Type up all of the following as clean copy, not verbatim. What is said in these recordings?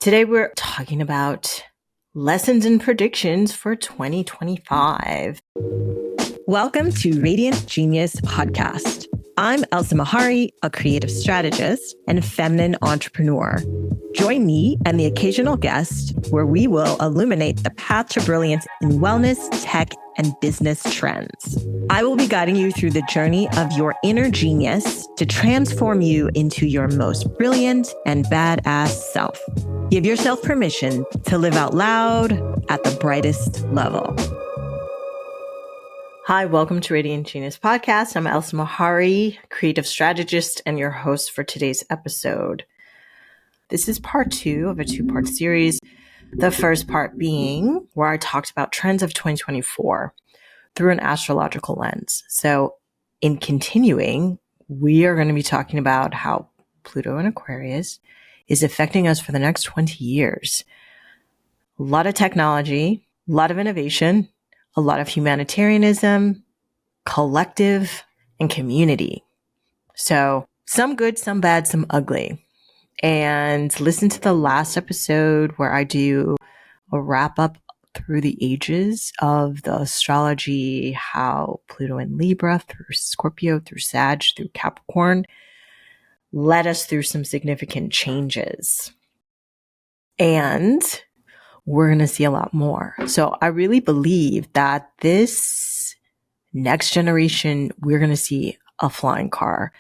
Today we're talking about lessons and predictions for 2025. Welcome to Radiant Genius Podcast. I'm Elsa Mehary, a creative strategist and feminine entrepreneur. Join me and the occasional guest where we will illuminate the path to brilliance in wellness, tech, and business trends. I will be guiding you through the journey of your inner genius to transform you into your most brilliant and badass self. Give yourself permission to live out loud at the brightest level. Hi, welcome to Radiant Genius Podcast. I'm Elsa Mehary, creative strategist and your host for today's episode. This is part 2 of a 2-part series. The first part being where I talked about trends of 2024 through an astrological lens. So in continuing, we are going to be talking about how Pluto in Aquarius is affecting us for the next 20 years. A lot of technology, a lot of innovation, a lot of humanitarianism, collective, and community. So some good, some bad, some ugly. And listen to the last episode where I do a wrap up through the ages of the astrology, how Pluto in Libra, through Scorpio, through Sag, through Capricorn, led us through some significant changes. And we're going to see a lot more. So I really believe that this next generation, we're going to see a flying car.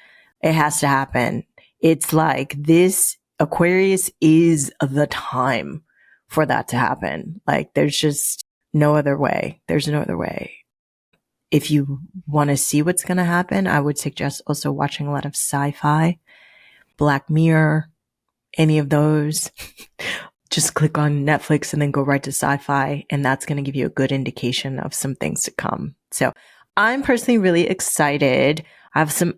It has to happen. It's like this Aquarius is the time for that to happen. Like there's just no other way. There's no other way. If you want to see what's going to happen, I would suggest also watching a lot of sci-fi, Black Mirror, any of those. Just click on Netflix and then go right to sci-fi, and that's going to give you a good indication of some things to come. So I'm personally really excited. I have some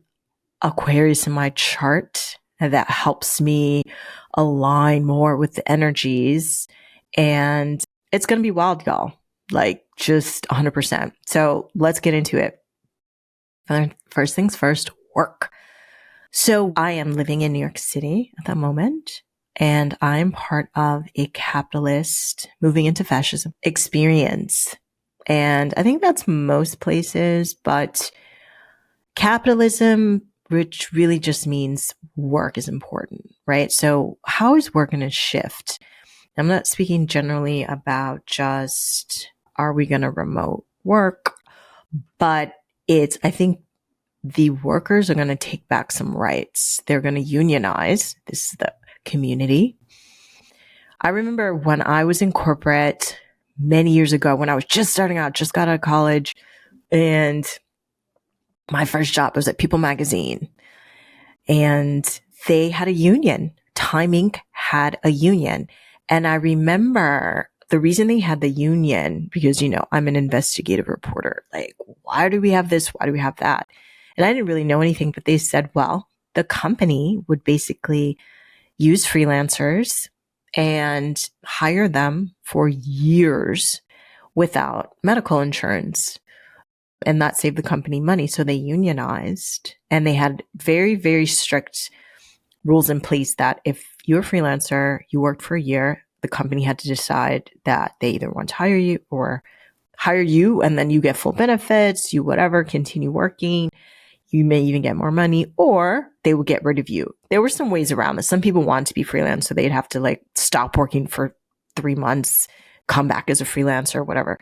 Aquarius in my chart that helps me align more with the energies, and it's going to be wild, y'all. Like just 100%. So let's get into it. First things first, work. So I am living in New York City at the moment. And I'm part of a capitalist moving into fascism experience. And I think that's most places, but capitalism, which really just means work is important, right? So how is work going to shift? I'm not speaking generally about just, are we going to remote work? But I think the workers are going to take back some rights. They're going to unionize. This is the community. I remember when I was in corporate many years ago, when I was just starting out, just got out of college, and my first job was at People magazine, and they had a union. Time Inc. had a union. And I remember the reason they had the union, because, I'm an investigative reporter. Like, why do we have this? Why do we have that? And I didn't really know anything, but they said, well, the company would basically use freelancers and hire them for years without medical insurance. And that saved the company money. So they unionized, and they had very, very strict rules in place that if you're a freelancer, you worked for a year, the company had to decide that they either want to hire you and then you get full benefits, you whatever, continue working. You may even get more money, or they would get rid of you. There were some ways around this. Some people wanted to be freelance, so they'd have to stop working for 3 months, come back as a freelancer, whatever.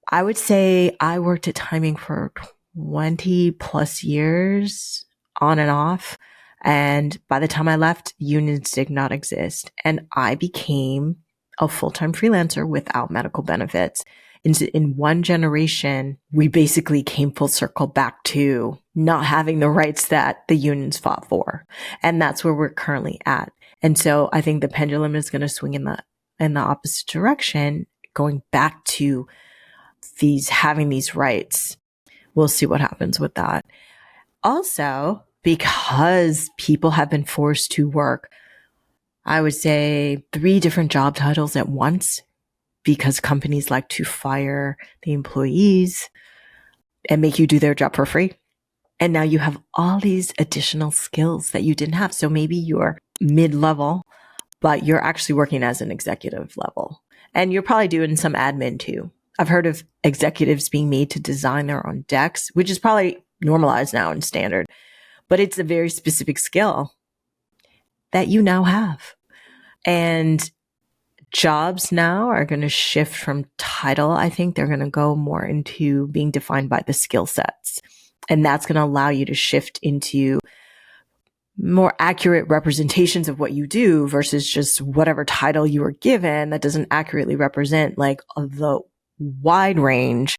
I would say I worked at Time Inc. for 20 plus years on and off. And by the time I left, unions did not exist. And I became a full-time freelancer without medical benefits. In one generation, we basically came full circle back to not having the rights that the unions fought for. And that's where we're currently at. And so I think the pendulum is going to swing in the opposite direction, going back to having these rights. We'll see what happens with that. Also, because people have been forced to work, I would say 3 different job titles at once, because companies like to fire the employees and make you do their job for free. And now you have all these additional skills that you didn't have. So maybe you're mid-level, but you're actually working as an executive level. And you're probably doing some admin too. I've heard of executives being made to design their own decks, which is probably normalized now and standard, but it's a very specific skill that you now have. And jobs now are going to shift from title. I think they're going to go more into being defined by the skill sets. And that's going to allow you to shift into more accurate representations of what you do versus just whatever title you were given that doesn't accurately represent like the wide range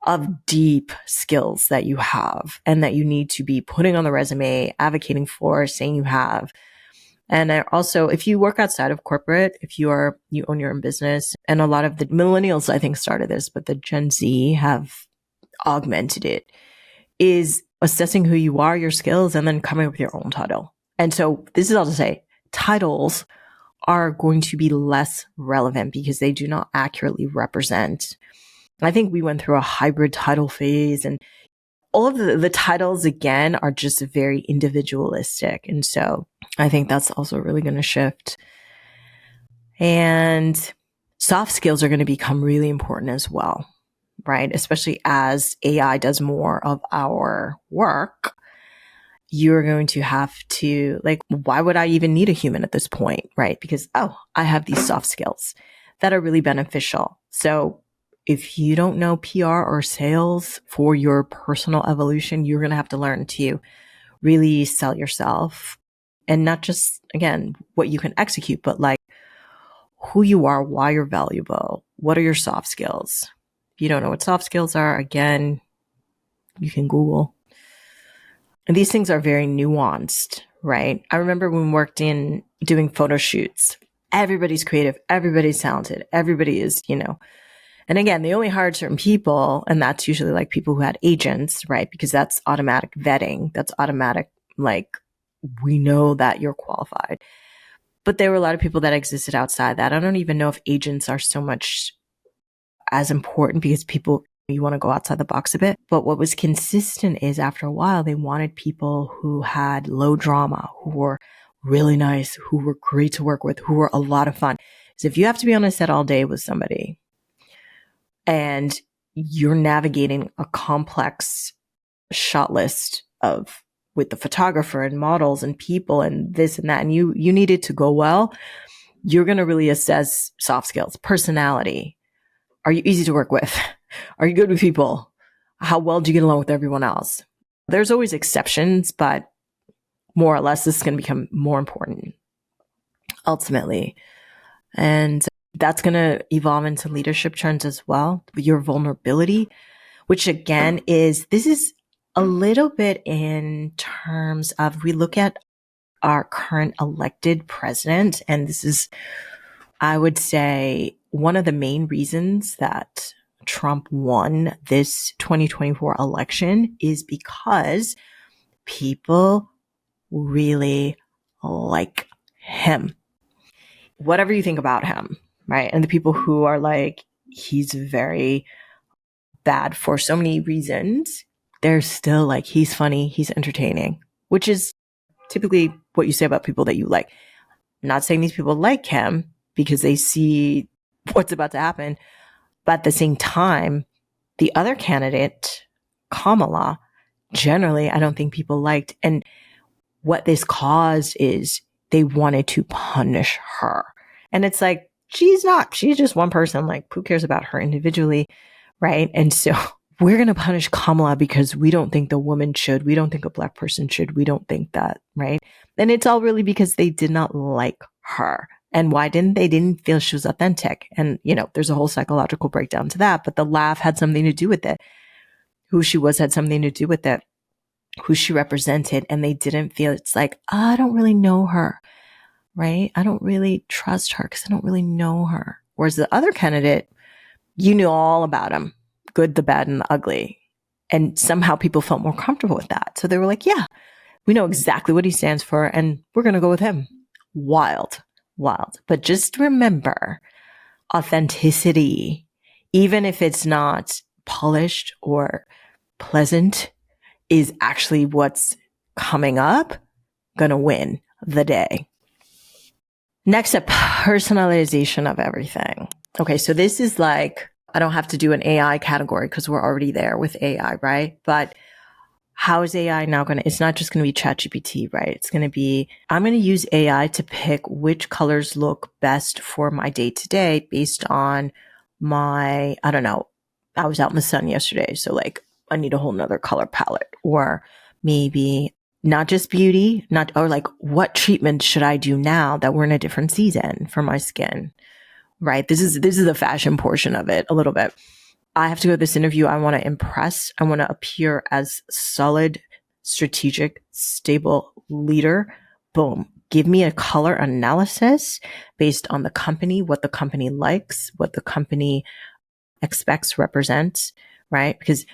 of deep skills that you have and that you need to be putting on the resume, advocating for, saying you have. And also, if you work outside of corporate, if you own your own business, and a lot of the millennials, I think, started this, but the Gen Z have augmented it, is assessing who you are, your skills, and then coming up with your own title. And so this is all to say, titles are going to be less relevant because they do not accurately represent. I think we went through a hybrid title phase, and all of the titles, again, are just very individualistic. And so I think that's also really going to shift. And soft skills are going to become really important as well, right? Especially as AI does more of our work, you're going to have to, like, why would I even need a human at this point, right? Because, I have these soft skills that are really beneficial. So if you don't know PR or sales for your personal evolution, you're going to have to learn to really sell yourself, and not just, again, what you can execute, but like who you are, why you're valuable. What are your soft skills? If you don't know what soft skills are, again, you can Google. And these things are very nuanced, right? I remember when we worked in doing photo shoots, everybody's creative, everybody's talented, everybody is, and again, they only hired certain people, and that's usually like people who had agents, right? Because that's automatic vetting. That's automatic, like, we know that you're qualified. But there were a lot of people that existed outside that. I don't even know if agents are so much as important because people, you want to go outside the box a bit. But what was consistent is after a while, they wanted people who had low drama, who were really nice, who were great to work with, who were a lot of fun. So if you have to be on a set all day with somebody and you're navigating a complex shot list with the photographer and models and people and this and that, and you need it to go well, you're going to really assess soft skills, personality. Are you easy to work with? Are you good with people? How well do you get along with everyone else? There's always exceptions, but more or less, this is going to become more important ultimately. And that's going to evolve into leadership trends as well. Your vulnerability, which again this is a little bit in terms of, we look at our current elected president, and this is, I would say, one of the main reasons that Trump won this 2024 election is because people really like him. Whatever you think about him, right? And the people who are like, he's very bad for so many reasons, they're still like, he's funny, he's entertaining, which is typically what you say about people that you like. I'm not saying these people like him because they see what's about to happen, but at the same time, the other candidate, Kamala, generally, I don't think people liked. And what this caused is they wanted to punish her. And it's like, she's just one person. Like, who cares about her individually? Right. And so we're going to punish Kamala because we don't think the woman should. We don't think a Black person should. We don't think that. Right. And it's all really because they did not like her. And why didn't they? Didn't feel she was authentic. And, there's a whole psychological breakdown to that. But the laugh had something to do with it. Who she was had something to do with it. Who she represented. And they didn't feel, it's like, I don't really know her. Right. I don't really trust her because I don't really know her. Whereas the other candidate, you knew all about him, good, the bad, and the ugly. And somehow people felt more comfortable with that. So they were like, yeah, we know exactly what he stands for and we're going to go with him. Wild. But just remember, authenticity, even if it's not polished or pleasant, is actually what's coming up, going to win the day. Next up, personalization of everything. Okay, so this is like, I don't have to do an AI category because we're already there with AI, right? But how is AI now going to, it's not just going to be ChatGPT, right? It's going to be, I'm going to use AI to pick which colors look best for my day to day based on my, I don't know, I was out in the sun yesterday. So like, I need a whole nother color palette, or maybe not just beauty, not, or like, what treatment should I do now that we're in a different season for my skin, right? This is the fashion portion of it a little bit. I have to go to this interview. I want to impress. I want to appear as solid, strategic, stable leader. Boom. Give me a color analysis based on the company, what the company likes, what the company expects, represents, right? Because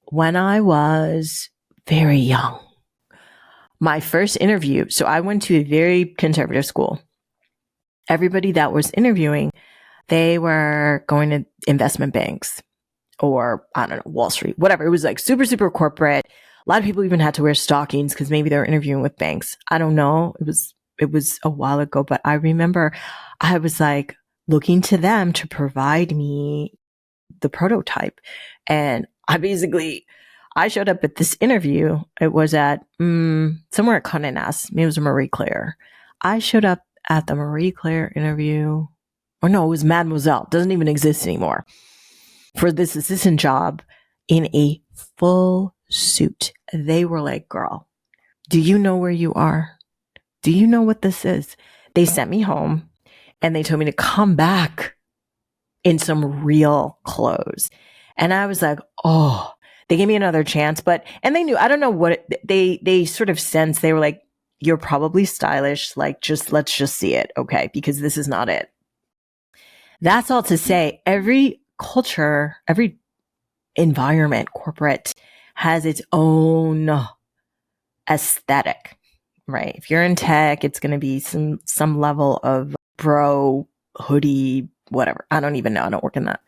when I was very young, my first interview, so I went to a very conservative school. Everybody that was interviewing, they were going to investment banks, or I don't know, Wall Street, whatever. It was like super, super corporate. A lot of people even had to wear stockings because maybe they were interviewing with banks. I don't know. It was a while ago, but I remember I was like looking to them to provide me the prototype. And I showed up at this interview. It was at somewhere at Condé Nast. Maybe it was a Marie Claire. I showed up at the Marie Claire interview. Or no, it was Mademoiselle. Doesn't even exist anymore. For this assistant job in a full suit. They were like, girl, do you know where you are? Do you know what this is? They sent me home and they told me to come back in some real clothes. And I was like, oh, they gave me another chance, and they knew, I don't know what they sort of sensed. They were like, you're probably stylish. Like, let's just see it. Okay. Because this is not it. That's all to say, every culture, every environment, corporate, has its own aesthetic, right? If you're in tech, it's going to be some level of bro, hoodie, whatever. I don't even know. I don't work in that.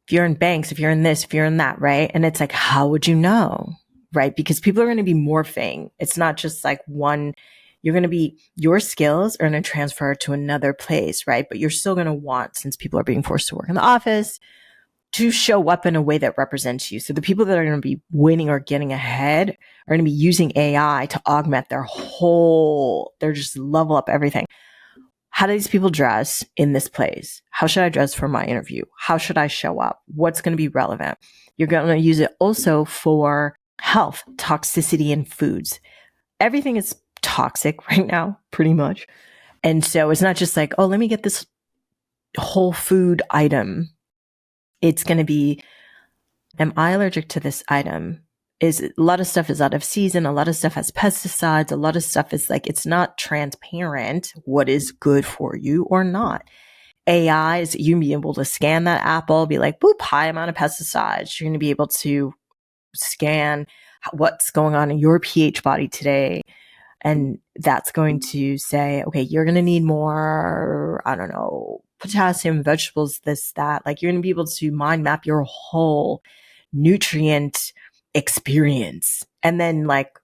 If you're in banks, if you're in this, if you're in that, right? And it's like, how would you know, right? Because people are going to be morphing. It's not just like one. Your skills are going to transfer to another place, right? But you're still going to want, since people are being forced to work in the office, to show up in a way that represents you. So the people that are going to be winning or getting ahead are going to be using AI to augment their just level up everything. How do these people dress in this place? How should I dress for my interview? How should I show up? What's going to be relevant? You're going to use it also for health, toxicity in foods. Everything is toxic right now, pretty much. And so it's not just like, oh, let me get this whole food item. It's going to be, am I allergic to this item? A lot of stuff is out of season. A lot of stuff has pesticides. A lot of stuff is like, it's not transparent what is good for you or not. AI is, you can be able to scan that apple, be like, boop, high amount of pesticides. You're going to be able to scan what's going on in your pH body today. And that's going to say, okay, you're going to need more, I don't know, potassium, vegetables, this, that. Like, you're going to be able to mind map your whole nutrient experience and then like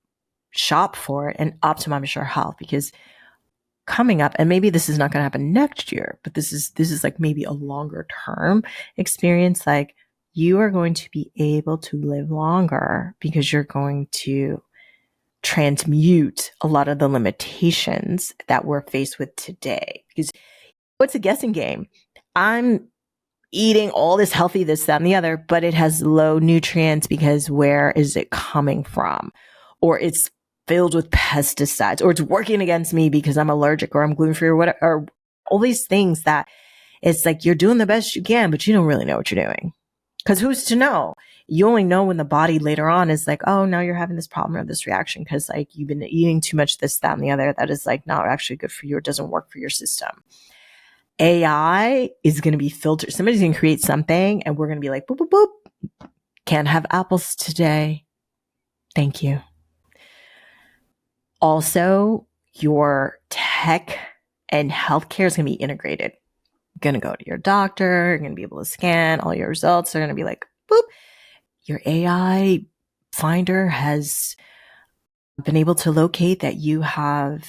shop for it and optimize your health. Because coming up, and maybe this is not going to happen next year, but this is like maybe a longer term experience. Like, you are going to be able to live longer because you're going to transmute a lot of the limitations that we're faced with today. Because it's a guessing game. I'm eating all this healthy, this, that, and the other, but it has low nutrients because where is it coming from? Or it's filled with pesticides, or it's working against me because I'm allergic or I'm gluten-free or whatever, or all these things that it's like you're doing the best you can, but you don't really know what you're doing. Because who's to know? You only know when the body later on is like, oh, now you're having this problem or this reaction because like you've been eating too much this, that, and the other. That is like not actually good for you. It doesn't work for your system. AI is going to be filtered. Somebody's going to create something and we're going to be like, boop, boop, boop. Can't have apples today. Thank you. Also, your tech and healthcare is going to be integrated. You're going to go to your doctor. You're going to be able to scan all your results. They're going to be like, boop. Your AI finder has been able to locate that you have,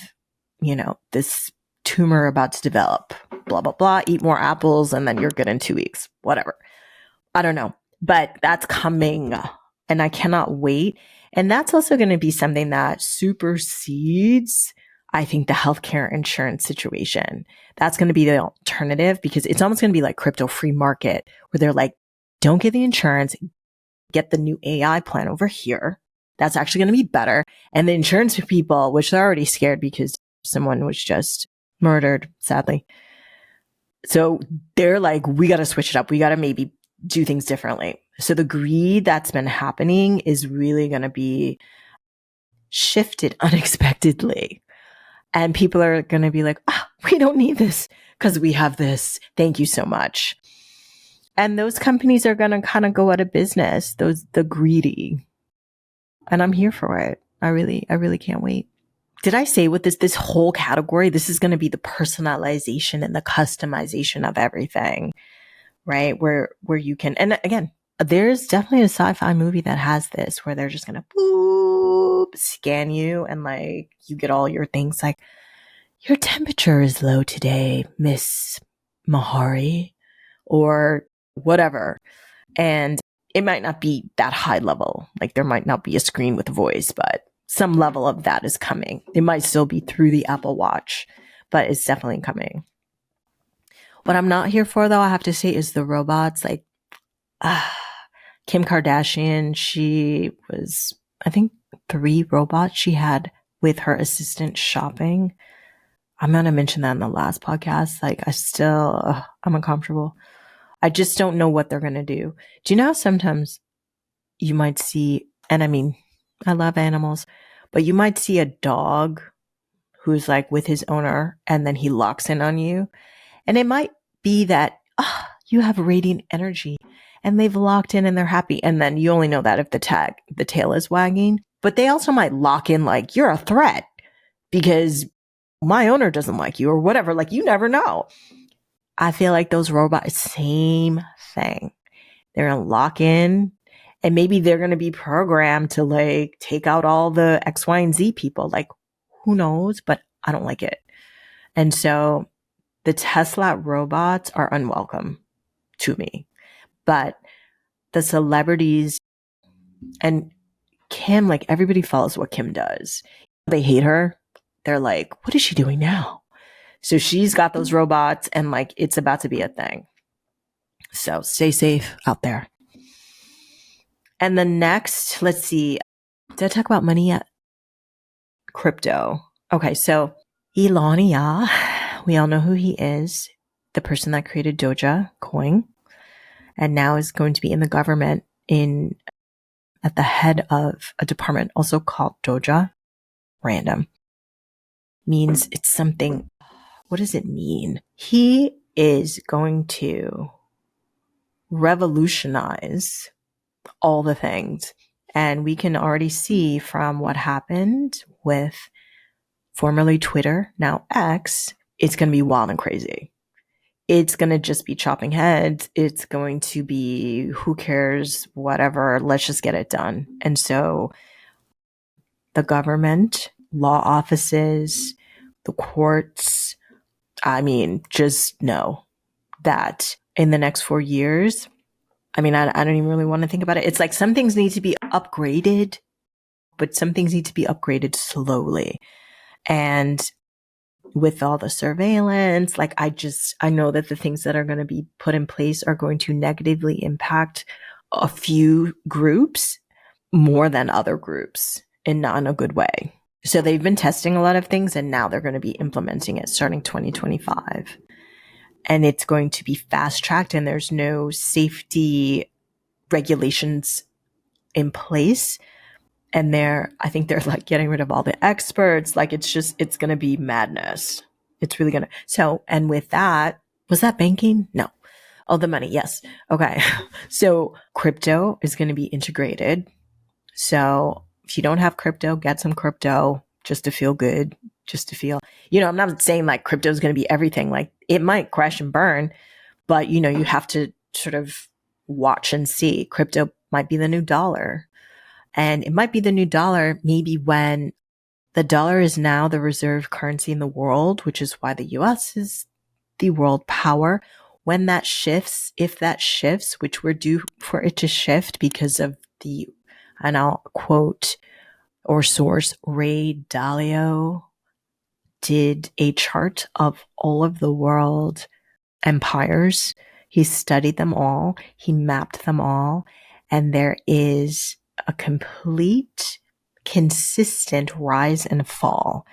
this tumor about to develop, blah, blah, blah, eat more apples and then you're good in 2 weeks, whatever. I don't know, but that's coming and I cannot wait. And that's also going to be something that supersedes, I think, the healthcare insurance situation. That's going to be the alternative because it's almost going to be like crypto free market where they're like, don't get the insurance, get the new AI plan over here. That's actually going to be better. And the insurance people, which they're already scared because someone was just murdered, sadly. So they're like, we got to switch it up. We got to maybe do things differently. So the greed that's been happening is really going to be shifted unexpectedly. And people are going to be like, we don't need this because we have this. Thank you so much. And those companies are going to kind of go out of business, the greedy. And I'm here for it. I really can't wait. Did I say with this whole category, this is going to be the personalization and the customization of everything, right? Where you can, and again, there's definitely a sci-fi movie that has this where they're just going to boop, scan you and like you get all your things like, your temperature is low today, Miss Mehary, or whatever. And it might not be that high level. Like there might not be a screen with a voice, but some level of that is coming. It might still be through the Apple Watch, but it's definitely coming. What I'm not here for, though, I have to say, is the robots. Like Kim Kardashian, she was, I think, 3 robots she had with her assistant shopping. I'm going to mention that in the last podcast. Like I'm uncomfortable. I just don't know what they're going to do. Do you know how sometimes you might see, and I mean, I love animals, but you might see a dog who's like with his owner and then he locks in on you. And it might be that you have radiant energy and they've locked in and they're happy. And then you only know that if the tail is wagging, but they also might lock in like you're a threat because my owner doesn't like you or whatever. Like you never know. I feel like those robots, same thing. They're going to lock in and maybe they're going to be programmed to like take out all the X, Y, and Z people. Like who knows, but I don't like it. And so the Tesla robots are unwelcome to me, but the celebrities and Kim, like everybody follows what Kim does. They hate her. They're like, what is she doing now? So she's got those robots and like it's about to be a thing. So stay safe out there. And the next, let's see. Did I talk about money yet? Crypto. Okay, so Elon, we all know who he is. The person that created Doja coin and now is going to be in the government at the head of a department also called Doja. Random. Means it's something. What does it mean? He is going to revolutionize all the things. And we can already see from what happened with formerly Twitter, now X, it's going to be wild and crazy. It's going to just be chopping heads. It's going to be, who cares, whatever, let's just get it done. And so the government, law offices, the courts, I mean, just know that in the next 4 years, I mean, I don't even really want to think about it. It's like some things need to be upgraded, but some things need to be upgraded slowly. And with all the surveillance, like I know that the things that are going to be put in place are going to negatively impact a few groups more than other groups and not in a good way. So they've been testing a lot of things and now they're going to be implementing it starting 2025. And it's going to be fast tracked and there's no safety regulations in place. And I think they're like getting rid of all the experts. Like it's going to be madness. It's really going to. So, and with that, was that banking? No. Oh, the money. Yes. Okay. So crypto is going to be integrated. So if you don't have crypto, get some crypto just to feel good, just to feel, I'm not saying like crypto is going to be everything. Like it might crash and burn, but you have to sort of watch and see. Crypto might be the new dollar. And it might be the new dollar maybe when The dollar is now the reserve currency in the world, which is why the US is the world power. When that shifts, if that shifts, which we're due for it to shift because of and I'll quote or source, Ray Dalio did a chart of all of the world empires. He studied them all. He mapped them all. And there is a complete, consistent rise and fall.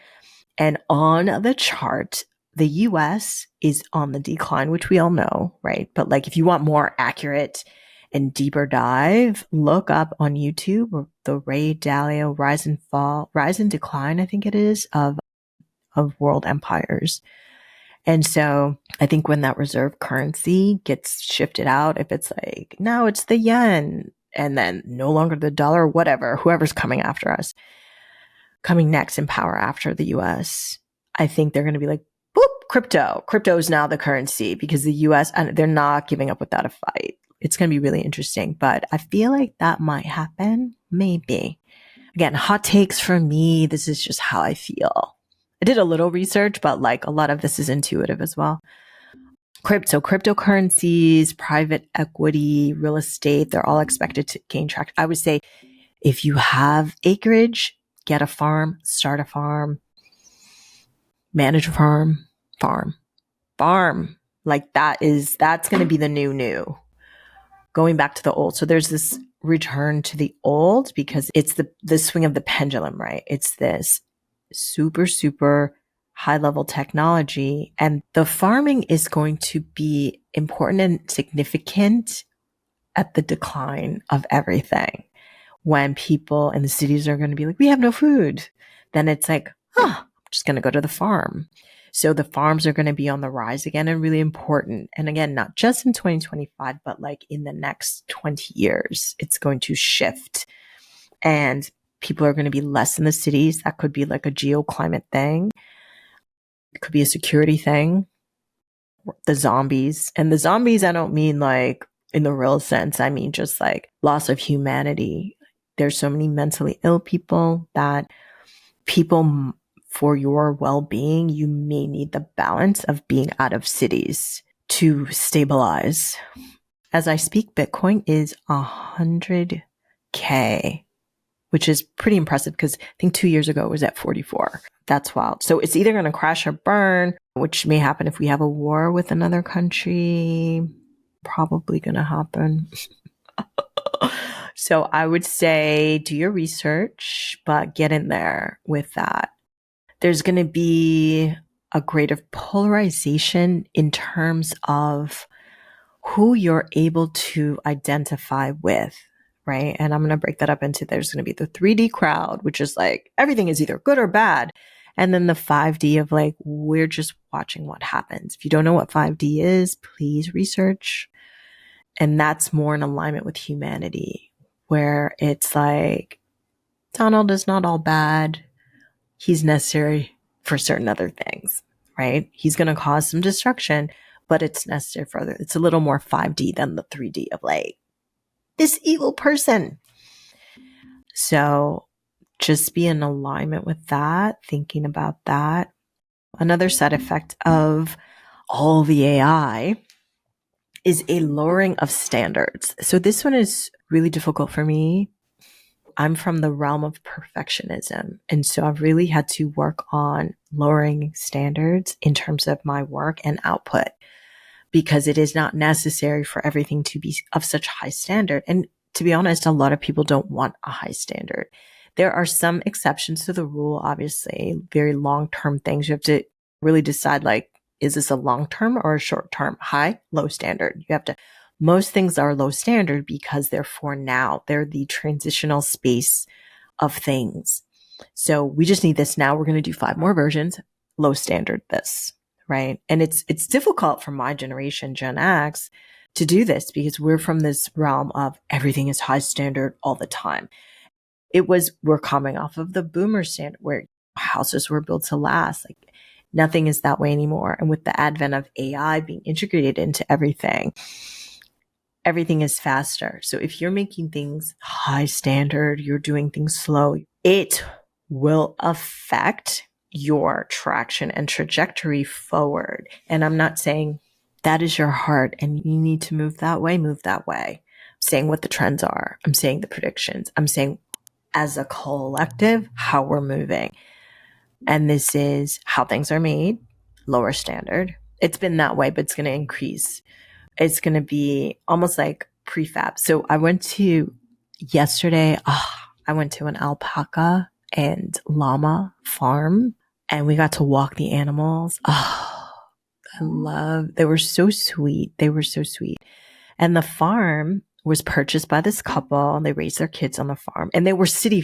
And on the chart, the US is on the decline, which we all know, right? But like, if you want more accurate and deeper dive, look up on YouTube the Ray Dalio rise and decline, I think it is, of world empires. And so I think when that reserve currency gets shifted out, if it's like, now it's the yen and then no longer the dollar, whatever, whoever's coming after us, coming next in power after the US, I think they're going to be like, boop, crypto. Crypto is now the currency because the US, and they're not giving up without a fight. It's going to be really interesting, but I feel like that might happen. Maybe. Again, hot takes from me. This is just how I feel. I did a little research, but like a lot of this is intuitive as well. Cryptocurrencies, private equity, real estate, they're all expected to gain traction. I would say if you have acreage, get a farm, start a farm, manage a farm. Like that's going to be the new. Going back to the old. So there's this return to the old because it's the swing of the pendulum, right? It's this super, super high level technology. And the farming is going to be important and significant at the decline of everything. When people in the cities are going to be like, we have no food, then it's like, I'm just going to go to the farm. So the farms are going to be on the rise again and really important. And again, not just in 2025, but like in the next 20 years, it's going to shift. And people are going to be less in the cities. That could be like a geoclimate thing. It could be a security thing. The zombies. And the zombies, I don't mean like in the real sense. I mean just like loss of humanity. There's so many mentally ill people that people, for your well-being, you may need the balance of being out of cities to stabilize. As I speak, Bitcoin is 100K, which is pretty impressive because I think 2 years ago it was at 44. That's wild. So it's either going to crash or burn, which may happen if we have a war with another country. Probably going to happen. So I would say do your research, but get in there with that. There's going to be a greater polarization in terms of who you're able to identify with, right? And I'm going to break that up into there's going to be the 3D crowd, which is like everything is either good or bad. And then the 5D of like, we're just watching what happens. If you don't know what 5D is, please research. And that's more in alignment with humanity, where it's like, Donald is not all bad. He's necessary for certain other things, right? He's going to cause some destruction, but it's necessary for other. It's a little more 5D than the 3D of like, this evil person. So just be in alignment with that, thinking about that. Another side effect of all the AI is a lowering of standards. So this one is really difficult for me. I'm from the realm of perfectionism. And so I've really had to work on lowering standards in terms of my work and output, because it is not necessary for everything to be of such high standard. And to be honest, a lot of people don't want a high standard. There are some exceptions to the rule, obviously, very long-term things. You have to really decide, like, is this a long-term or a short-term, high, low standard? You have to. Most things are low standard because they're for now. They're the transitional space of things. So we just need this now. We're going to do 5 more versions, low standard this, right? And it's difficult for my generation, Gen X, to do this because we're from this realm of everything is high standard all the time. We're coming off of the boomer standard where houses were built to last. Like nothing is that way anymore. And with the advent of AI being integrated into everything is faster. So if you're making things high standard, you're doing things slow, it will affect your traction and trajectory forward. And I'm not saying that is your heart and you need to move that way, move that way. I'm saying what the trends are. I'm saying the predictions. I'm saying as a collective, how we're moving. And this is how things are made, lower standard. It's been that way, but it's going to increase. It's going to be almost like prefab. So I went to yesterday, I went to an alpaca and llama farm and we got to walk the animals. They were so sweet. They were so sweet. And the farm was purchased by this couple. They raised their kids on the farm and they were city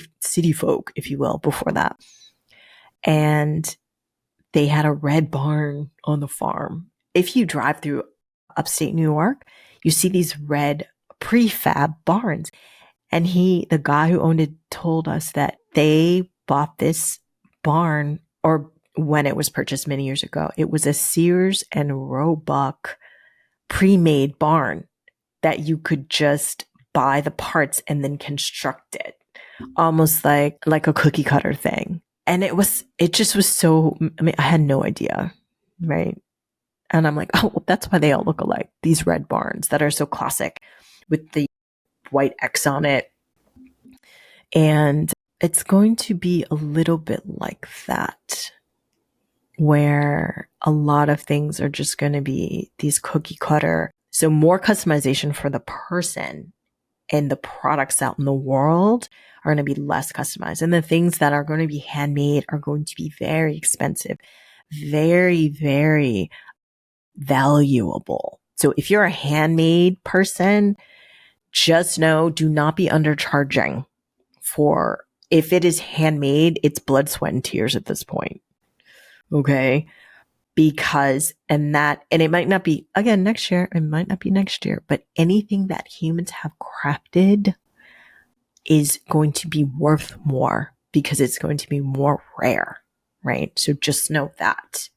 folk, if you will, before that. And they had a red barn on the farm. If you drive through upstate New York, you see these red prefab barns. And the guy who owned it told us that they bought this barn, or when it was purchased many years ago, it was a Sears and Roebuck pre-made barn that you could just buy the parts and then construct it, almost like a cookie cutter thing. And it just was so, I mean, I had no idea, right? And I'm like, oh, well, that's why they all look alike. These red barns that are so classic with the white X on it. And it's going to be a little bit like that, where a lot of things are just going to be these cookie cutter. So more customization for the person, and the products out in the world are going to be less customized. And the things that are going to be handmade are going to be very expensive, very, very valuable. So if you're a handmade person, just know, do not be undercharging for, if it is handmade, it's blood, sweat, and tears at this point. Okay. Because, and it might not be, again, next year, it might not be next year, but anything that humans have crafted is going to be worth more because it's going to be more rare, right? So just know that.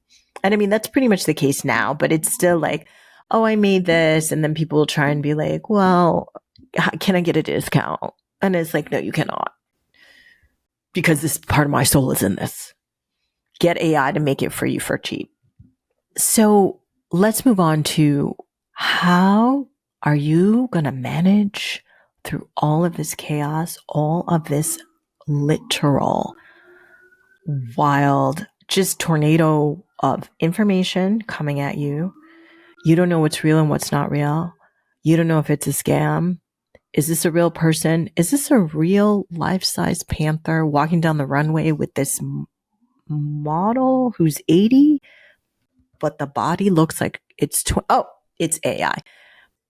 And I mean, that's pretty much the case now, but it's still like, oh, I made this. And then people will try and be like, well, can I get a discount? And it's like, no, you cannot. Because this part of my soul is in this. Get AI to make it for you for cheap. So let's move on to, how are you going to manage through all of this chaos, all of this literal wild, just tornado of information coming at you? You don't know what's real and what's not real. You don't know if it's a scam. Is this a real person? Is this a real life-size panther walking down the runway with this model who's 80? But the body looks like it's it's AI.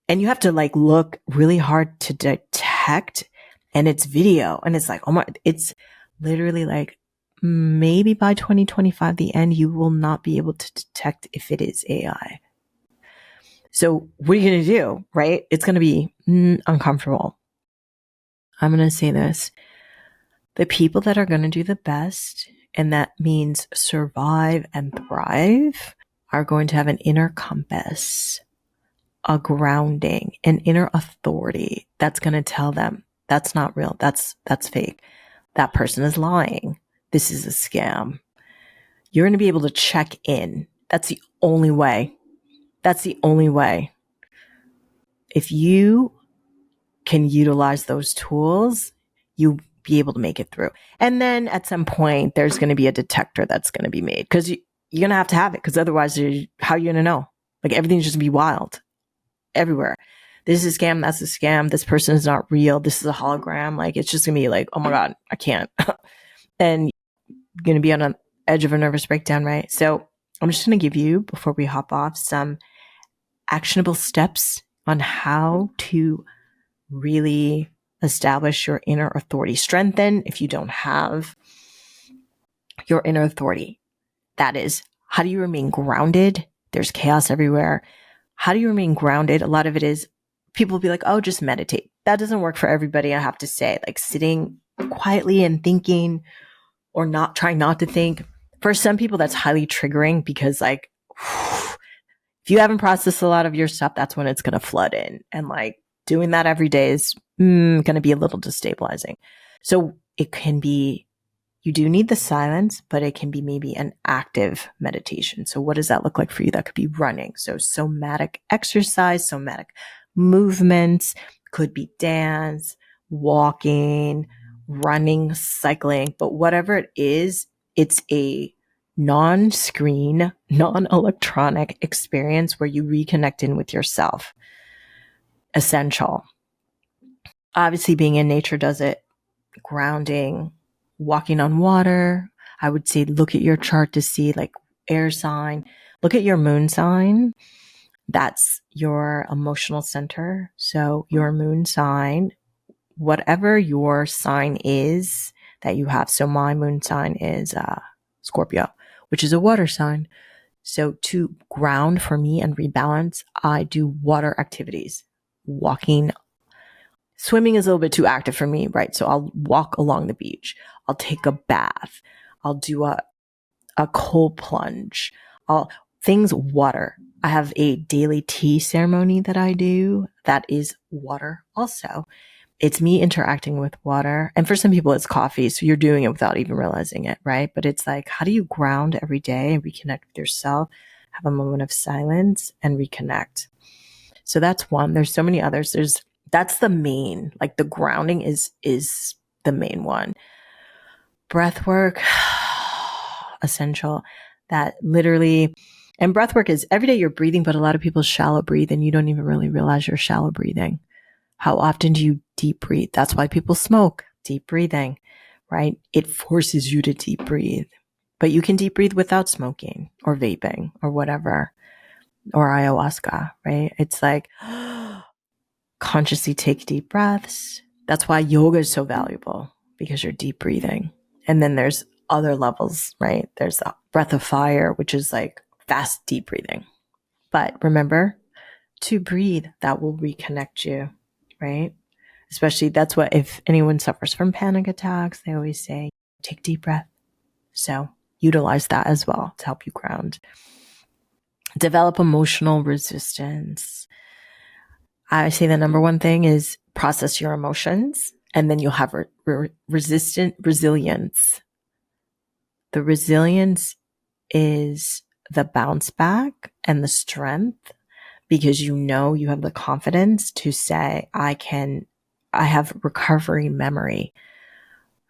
And you have to like look really hard to detect, and it's video, and it's like, oh my, it's literally like, maybe by 2025, the end, you will not be able to detect if it is AI. So what are you going to do, right? It's going to be uncomfortable. I'm going to say this. The people that are going to do the best, and that means survive and thrive, are going to have an inner compass, a grounding, an inner authority that's going to tell them that's not real. That's fake. That person is lying. This is a scam. You're going to be able to check in. That's the only way. That's the only way. If you can utilize those tools, you'll be able to make it through. And then at some point, there's going to be a detector that's going to be made, because you're going to have it, because otherwise, how are you going to know? Like, everything's just going to be wild everywhere. This is a scam. That's a scam. This person is not real. This is a hologram. Like, it's just going to be like, oh my God, I can't. And you're going to be on an edge of a nervous breakdown, right? So I'm just going to give you, before we hop off, some actionable steps on how to really establish your inner authority. Strengthen if you don't have your inner authority. That is, how do you remain grounded? There's chaos everywhere. How do you remain grounded? A lot of it is, people will be like, oh, just meditate. That doesn't work for everybody, I have to say. Like, sitting quietly and thinking, or not trying not to think. For some people, that's highly triggering, because like, if you haven't processed a lot of your stuff, that's when it's going to flood in. And like, doing that every day is going to be a little destabilizing. So it can be, You do need the silence, but it can be maybe an active meditation. So what does that look like for you? That could be running. So somatic exercise, somatic movements, could be dance, walking, running, cycling, but whatever it is, it's a non-screen, non-electronic experience where you reconnect in with yourself. Essential. Obviously, being in nature does it. Grounding, walking on water. I would say look at your chart to see like air sign. Look at your moon sign. That's your emotional center. So your moon sign, whatever your sign is that you have. So my moon sign is Scorpio, which is a water sign. So to ground for me and rebalance, I do water activities. Walking, swimming is a little bit too active for me, right? So I'll walk along the beach. I'll take a bath. I'll do a cold plunge. Things water. I have a daily tea ceremony that I do that is water also. It's me interacting with water. And for some people, it's coffee. So you're doing it without even realizing it, right? But it's like, how do you ground every day and reconnect with yourself, have a moment of silence and reconnect? So that's one. There's so many others. That's the main, like the grounding is the main one. Breath work, essential. That literally, and breath work is every day you're breathing, but a lot of people shallow breathe and you don't even really realize you're shallow breathing. How often do you deep breathe? That's why people smoke. Deep breathing, right? It forces you to deep breathe. But you can deep breathe without smoking or vaping or whatever, or ayahuasca, right? It's like consciously take deep breaths. That's why yoga is so valuable, because you're deep breathing. And then there's other levels, right? There's the breath of fire, which is like fast, deep breathing. But remember to breathe. That will reconnect you, right? Especially that's what, if anyone suffers from panic attacks, they always say, take deep breath. So utilize that as well to help you ground. Develop emotional resistance. I say the number one thing is process your emotions, and then you'll have resilience. The resilience is the bounce back and the strength, because you know you have the confidence to say, I have recovery memory.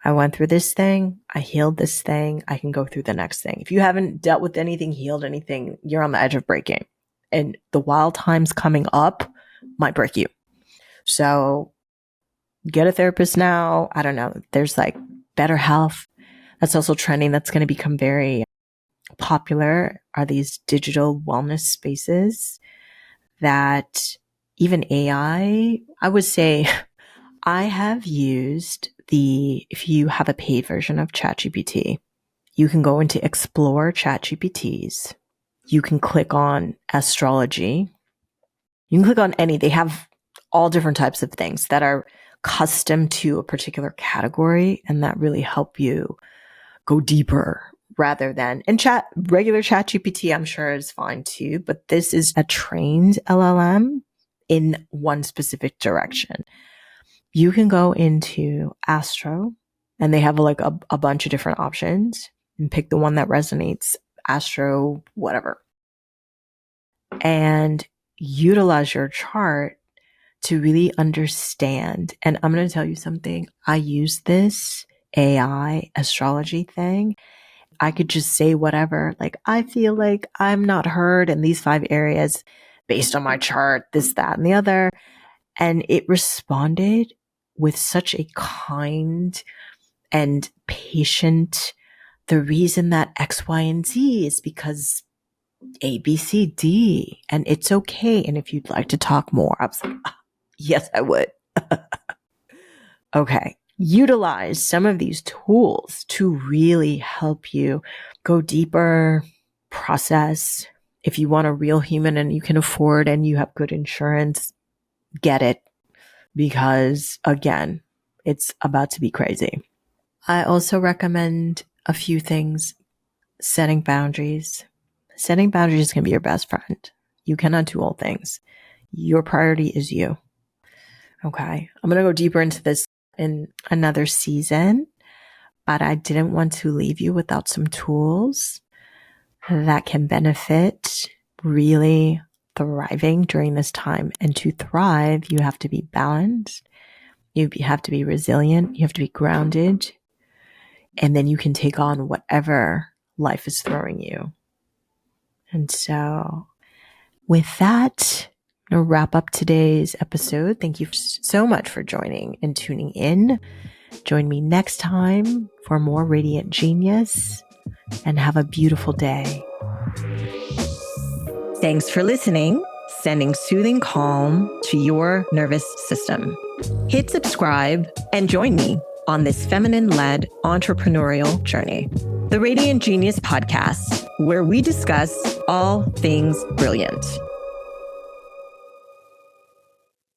I went through this thing. I healed this thing. I can go through the next thing. If you haven't dealt with anything, healed anything, you're on the edge of breaking. And the wild times coming up might break you. So get a therapist now. I don't know. There's like better health. That's also trending. That's going to become very popular, are these digital wellness spaces that even AI, I would say I have used if you have a paid version of ChatGPT, you can go into explore ChatGPTs. You can click on astrology. You can click on they have all different types of things that are custom to a particular category and that really help you go deeper rather than, and regular ChatGPT I'm sure is fine too, but this is a trained LLM in one specific direction. You can go into Astro and they have like a bunch of different options and pick the one that resonates, Astro, whatever, and utilize your chart to really understand. And I'm going to tell you something. I use this AI astrology thing. I could just say whatever. Like, I feel like I'm not heard in these 5 areas based on my chart, this, that, and the other. And it responded with such a kind and patient, the reason that X, Y, and Z is because A, B, C, D, and it's okay. And if you'd like to talk more, I was like, yes, I would. Okay. Utilize some of these tools to really help you go deeper, process. If you want a real human and you can afford and you have good insurance, get it. Because again, it's about to be crazy. I also recommend a few things. Setting boundaries. Setting boundaries can be your best friend. You cannot do all things. Your priority is you. Okay. I'm going to go deeper into this in another season, but I didn't want to leave you without some tools that can benefit really thriving during this time. And to thrive, you have to be balanced. You have to be resilient. You have to be grounded. And then you can take on whatever life is throwing you. And so with that, I'm going to wrap up today's episode. Thank you so much for joining and tuning in. Join me next time for more Radiant Genius, and have a beautiful day. Thanks for listening, sending soothing calm to your nervous system. Hit subscribe and join me on this feminine-led entrepreneurial journey. The Radiant Genius Podcast, where we discuss all things brilliant.